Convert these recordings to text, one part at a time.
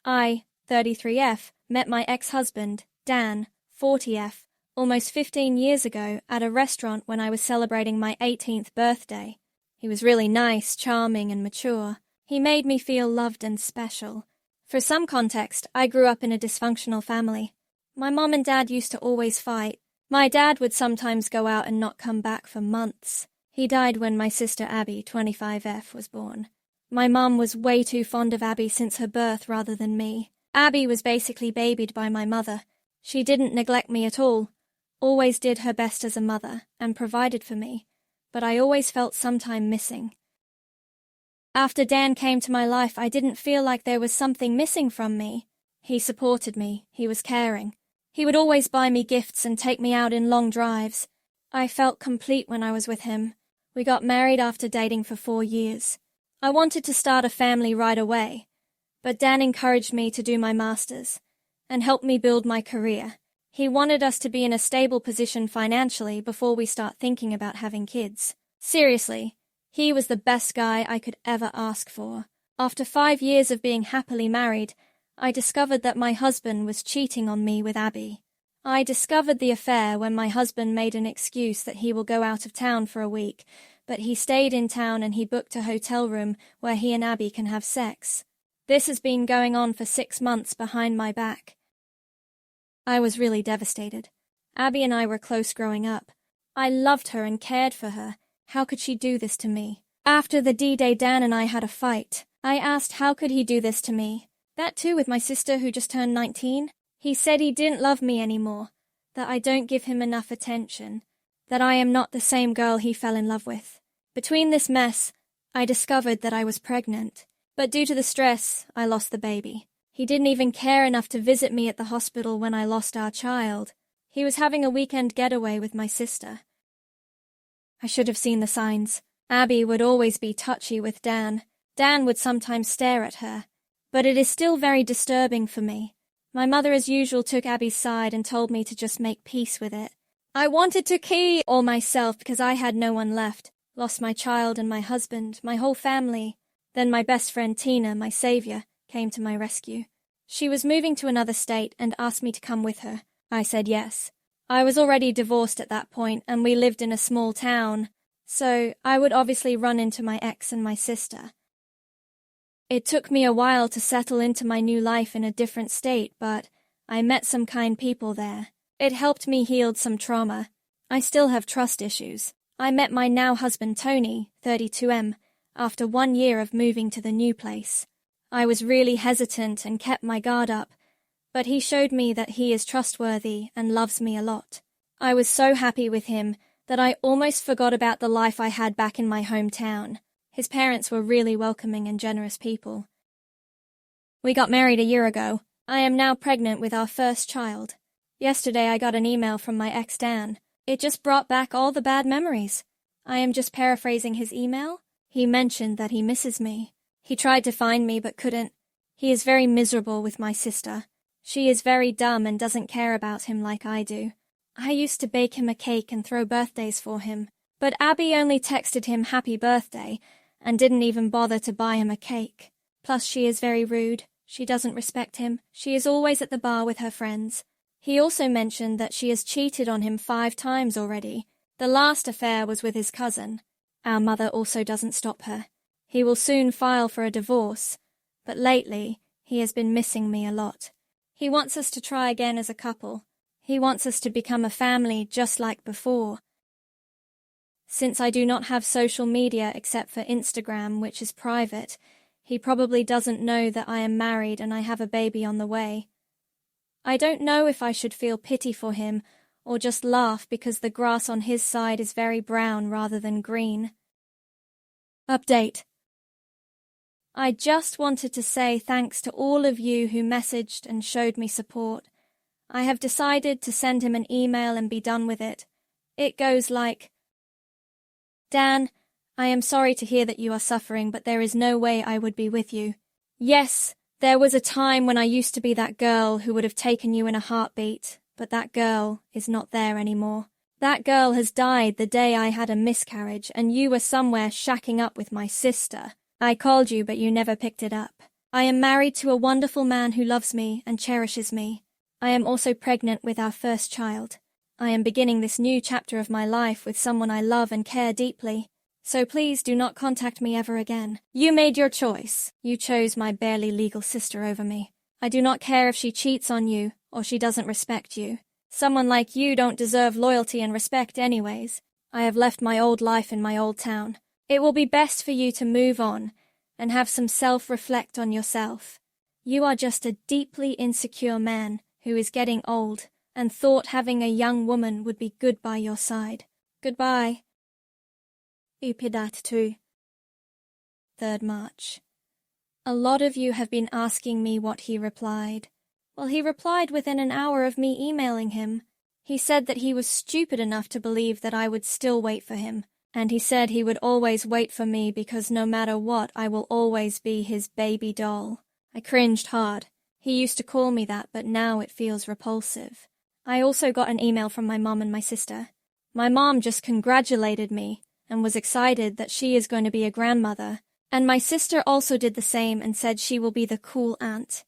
I, 33F, met my ex-husband, Dan, 40F, almost 15 years ago at a restaurant when I was celebrating my 18th birthday. He was really nice, charming, and mature. He made me feel loved and special. For some context, I grew up in a dysfunctional family. My mom and dad used to always fight. My dad would sometimes go out and not come back for months. He died when my sister Abby, 25F, was born. My mom was way too fond of Abby since her birth rather than me. Abby was basically babied by my mother. She didn't neglect me at all, always did her best as a mother, and provided for me, but I always felt sometime missing. After Dan came to my life, I didn't feel like there was something missing from me. He supported me, he was caring. He would always buy me gifts and take me out in long drives. I felt complete when I was with him. We got married after dating for 4 years. I wanted to start a family right away, but Dan encouraged me to do my master's and helped me build my career. He wanted us to be in a stable position financially before we start thinking about having kids. Seriously, he was the best guy I could ever ask for. After 5 years of being happily married, I discovered that my husband was cheating on me with Abby. I discovered the affair when my husband made an excuse that he will go out of town for a week, but he stayed in town and he booked a hotel room where he and Abby can have sex. This has been going on for 6 months behind my back. I was really devastated. Abby and I were close growing up. I loved her and cared for her. How could she do this to me? After the D-Day, Dan and I had a fight. I asked how could he do this to me? That too with my sister who just turned 19. He said he didn't love me anymore, that I don't give him enough attention, that I am not the same girl he fell in love with. Between this mess, I discovered that I was pregnant, but due to the stress, I lost the baby. He didn't even care enough to visit me at the hospital when I lost our child. He was having a weekend getaway with my sister. I should have seen the signs. Abby would always be touchy with Dan. Dan would sometimes stare at her. But it is still very disturbing for me. My mother as usual took Abby's side and told me to just make peace with it. I wanted to keep all myself because I had no one left. Lost my child and my husband, my whole family. Then my best friend Tina, my savior, came to my rescue. She was moving to another state and asked me to come with her. I said yes. I was already divorced at that point and we lived in a small town, so I would obviously run into my ex and my sister. It took me a while to settle into my new life in a different state, but I met some kind people there. It helped me heal some trauma. I still have trust issues. I met my now husband Tony, 32M, after 1 year of moving to the new place. I was really hesitant and kept my guard up, but he showed me that he is trustworthy and loves me a lot. I was so happy with him that I almost forgot about the life I had back in my hometown. His parents were really welcoming and generous people. We got married a year ago. I am now pregnant with our first child. Yesterday I got an email from my ex Dan. It just brought back all the bad memories. I am just paraphrasing his email. He mentioned that he misses me. He tried to find me but couldn't. He is very miserable with my sister. She is very dumb and doesn't care about him like I do. I used to bake him a cake and throw birthdays for him, but Abby only texted him happy birthday and didn't even bother to buy him a cake. Plus she is very rude. She doesn't respect him. She is always at the bar with her friends. He also mentioned that she has cheated on him 5 times already. The last affair was with his cousin. Our mother also doesn't stop her. He will soon file for a divorce, but lately he has been missing me a lot. He wants us to try again as a couple. He wants us to become a family just like before. Since I do not have social media except for Instagram, which is private, he probably doesn't know that I am married and I have a baby on the way. I don't know if I should feel pity for him or just laugh because the grass on his side is very brown rather than green. Update. I just wanted to say thanks to all of you who messaged and showed me support. I have decided to send him an email and be done with it. It goes like, Dan, I am sorry to hear that you are suffering, but there is no way I would be with you. Yes, there was a time when I used to be that girl who would have taken you in a heartbeat, but that girl is not there anymore. That girl has died the day I had a miscarriage and you were somewhere shacking up with my sister. I called you, but you never picked it up. I am married to a wonderful man who loves me and cherishes me. I am also pregnant with our first child. I am beginning this new chapter of my life with someone I love and care deeply. So please do not contact me ever again. You made your choice. You chose my barely legal sister over me. I do not care if she cheats on you or she doesn't respect you. Someone like you don't deserve loyalty and respect anyways. I have left my old life in my old town. It will be best for you to move on and have some self-reflect on yourself. You are just a deeply insecure man who is getting old and thought having a young woman would be good by your side. Goodbye. Upidat 3rd March. A lot of you have been asking me what he replied. Well, he replied within an hour of me emailing him. He said that he was stupid enough to believe that I would still wait for him, and he said he would always wait for me because no matter what, I will always be his baby doll. I cringed hard. He used to call me that, but now it feels repulsive. I also got an email from my mom and my sister. My mom just congratulated me and was excited that she is going to be a grandmother, and my sister also did the same and said she will be the cool aunt.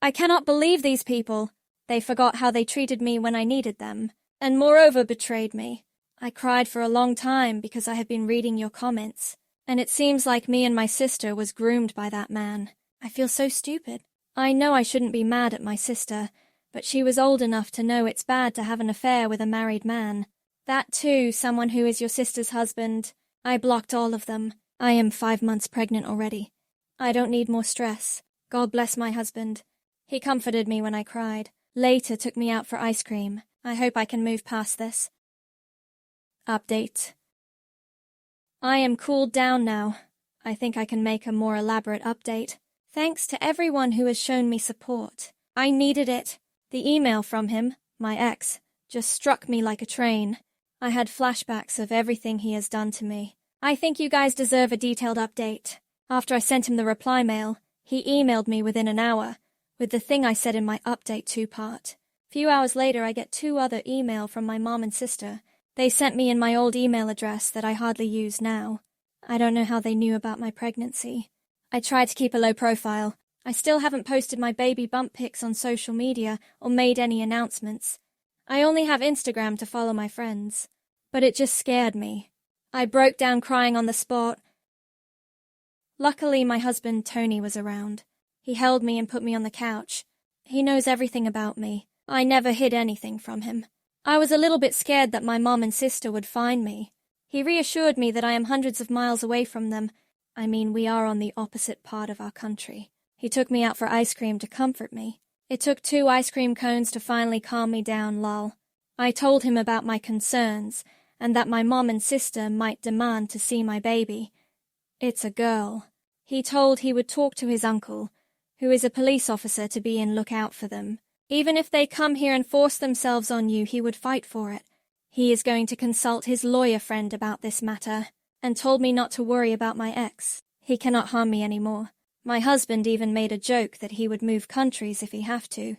I cannot believe these people. They forgot how they treated me when I needed them, and moreover betrayed me. I cried for a long time because I have been reading your comments, and it seems like me and my sister was groomed by that man. I feel so stupid. I know I shouldn't be mad at my sister, but she was old enough to know it's bad to have an affair with a married man. That too, someone who is your sister's husband. I blocked all of them. I am 5 months pregnant already. I don't need more stress. God bless my husband. He comforted me when I cried. Later took me out for ice cream. I hope I can move past this. Update. I am cooled down now. I think I can make a more elaborate update. Thanks to everyone who has shown me support. I needed it. The email from him, my ex, just struck me like a train. I had flashbacks of everything he has done to me. I think you guys deserve a detailed update. After I sent him the reply mail, he emailed me within an hour, with the thing I said in my update 2-part. Few hours later I get 2 other email from my mom and sister. They sent me in my old email address that I hardly use now. I don't know how they knew about my pregnancy. I tried to keep a low profile. I still haven't posted my baby bump pics on social media or made any announcements. I only have Instagram to follow my friends. But it just scared me. I broke down crying on the spot. Luckily, my husband, Tony, was around. He held me and put me on the couch. He knows everything about me. I never hid anything from him. I was a little bit scared that my mom and sister would find me. He reassured me that I am hundreds of miles away from them. I mean, we are on the opposite part of our country. He took me out for ice cream to comfort me. It took 2 ice cream cones to finally calm me down, lol. I told him about my concerns, and that my mom and sister might demand to see my baby. It's a girl. He told he would talk to his uncle, who is a police officer, to be in lookout for them. Even if they come here and force themselves on you, he would fight for it. He is going to consult his lawyer friend about this matter, and told me not to worry about my ex. He cannot harm me anymore. My husband even made a joke that he would move countries if he have to.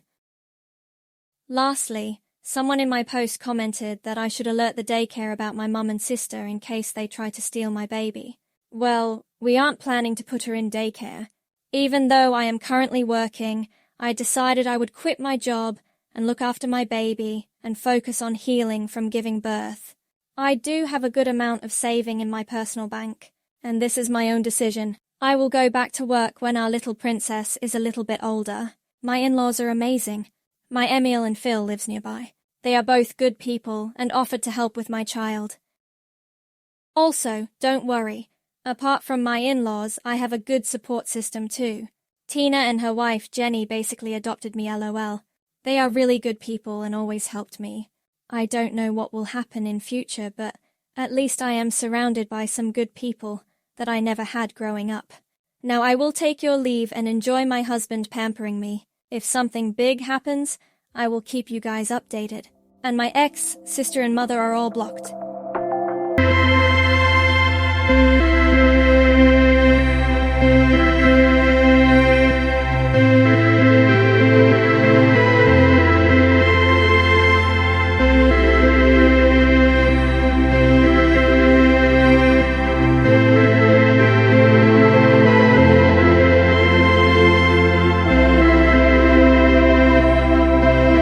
Lastly, someone in my post commented that I should alert the daycare about my mum and sister in case they try to steal my baby. Well, we aren't planning to put her in daycare. Even though I am currently working, I decided I would quit my job and look after my baby and focus on healing from giving birth. I do have a good amount of saving in my personal bank, and this is my own decision. I will go back to work when our little princess is a little bit older. My in-laws are amazing. My Emil and Phil lives nearby. They are both good people and offered to help with my child. Also, don't worry. Apart from my in-laws, I have a good support system too. Tina and her wife Jenny basically adopted me LOL. They are really good people and always helped me. I don't know what will happen in future, but at least I am surrounded by some good people that I never had growing up. Now I will take your leave and enjoy my husband pampering me. If something big happens, I will keep you guys updated. And my ex, sister and mother are all blocked.